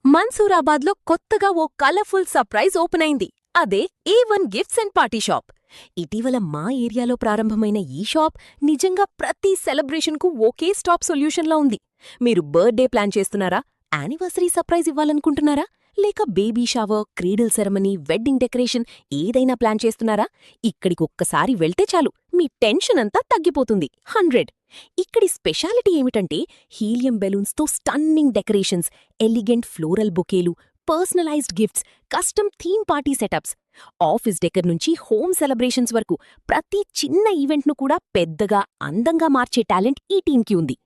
మన్సూరాబాద్లో కొత్తగా ఓ colourful surprise open అయింది. అదే A1 gifts and party sharp. ఇటీవల మా ఏరియాలో ప్రారంభమైన ఈ షాప్ నిజంగా ప్రతి సెలబ్రేషన్కు ఒకే స్టాప్ సొల్యూషన్లా ఉంది. మీరు బర్త్డే ప్లాన్ చేస్తున్నారా? యానివర్సరీ సర్ప్రైజ్ ఇవ్వాలనుకుంటున్నారా? లేక baby shower, cradle ceremony, wedding decoration ఏదైనా ప్లాన్ చేస్తున్నారా? ఇక్కడికొక్కసారి వెళ్తే చాలు, మీ టెన్షన్ అంతా తగ్గిపోతుంది. 100. ఇక్కడి స్పెషాలిటీ ఏమిటంటే హీలియం బెలూన్స్తో స్టన్నింగ్ డెకరేషన్స్, ఎలిగెంట్ ఫ్లోరల్ బొకేలు, personalised gifts, custom theme party setups. Office decor నుంచి హోమ్ సెలబ్రేషన్స్ వరకు ప్రతి చిన్న ఈవెంట్ను కూడా పెద్దగా, అందంగా మార్చే టాలెంట్ ఈ టీంకి ఉంది.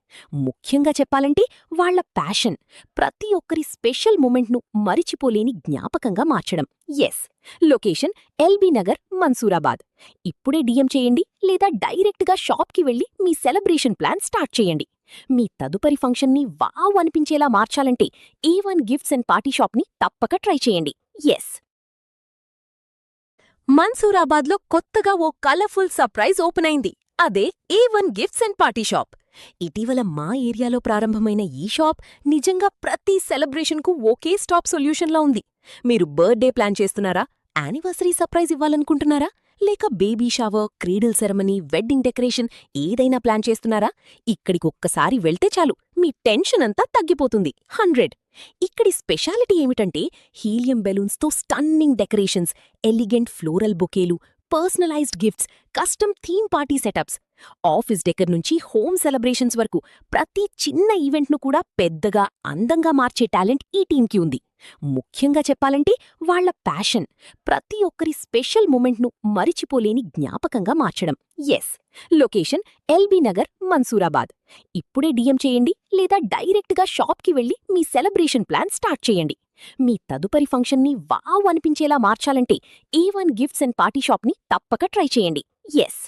ముఖ్యంగా చెప్పాలంటే వాళ్ల ప్యాషన్, ప్రతి ఒక్కరి స్పెషల్ మూమెంట్ను మరిచిపోలేని జ్ఞాపకంగా మార్చడం. Yes, location LB Nagar, Mansoorabad. ఇప్పుడే డిఎం చేయండి లేదా డైరెక్ట్గా షాప్కి వెళ్లి మీ సెలబ్రేషన్ ప్లాన్ స్టార్ట్ చేయండి. మీ తదుపరి ఫంక్షన్ని వావ్ అనిపించేలా మార్చాలంటే A1 గిఫ్ట్స్ అండ్ పార్టీ షాప్ని తప్పక ట్రై చేయండి. ఎస్. మన్సూరాబాద్లో కొత్తగా ఓ కలర్ఫుల్ సర్ప్రైజ్ ఓపెన్ అయింది. అదే A1 gifts and party sharp. ఇటీవల మా ఏరియాలో ప్రారంభమైన ఈ షాప్ నిజంగా ప్రతి సెలబ్రేషన్కు ఒకే స్టాప్ సొల్యూషన్లా ఉంది. మీరు బర్త్డే ప్లాన్ చేస్తున్నారా? యానివర్సరీ సర్ప్రైజ్ ఇవ్వాలనుకుంటున్నారా? లేక baby shower, cradle ceremony, wedding decoration ఏదైనా ప్లాన్ చేస్తున్నారా? ఇక్కడికొక్కసారి వెళ్తే చాలు, మీ టెన్షన్ అంతా తగ్గిపోతుంది. 100. ఇక్కడి స్పెషాలిటీ ఏమిటంటే హీలియం బెలూన్స్తో స్టన్నింగ్ డెకరేషన్స్, ఎలిగెంట్ ఫ్లోరల్ బొకేలు, personalised gifts, custom theme party setups. Office decor నుంచి హోమ్ సెలబ్రేషన్స్ వరకు ప్రతి చిన్న ఈవెంట్ను కూడా పెద్దగా, అందంగా మార్చే టాలెంట్ ఈ టీంకి ఉంది. ముఖ్యంగా చెప్పాలంటే వాళ్ల ప్యాషన్, ప్రతి ఒక్కరి స్పెషల్ మూమెంట్ను మరిచిపోలేని జ్ఞాపకంగా మార్చడం. Yes, location LB Nagar, Mansoorabad. ఇప్పుడే డిఎం చేయండి లేదా డైరెక్ట్గా షాప్కి వెళ్లి మీ సెలబ్రేషన్ ప్లాన్ స్టార్ట్ చేయండి. మీ తదుపరి ఫంక్షన్ని వావ్ అనిపించేలా మార్చాలంటే A1 గిఫ్ట్స్ అండ్ పార్టీ షాప్ని తప్పక ట్రై చేయండి. ఎస్.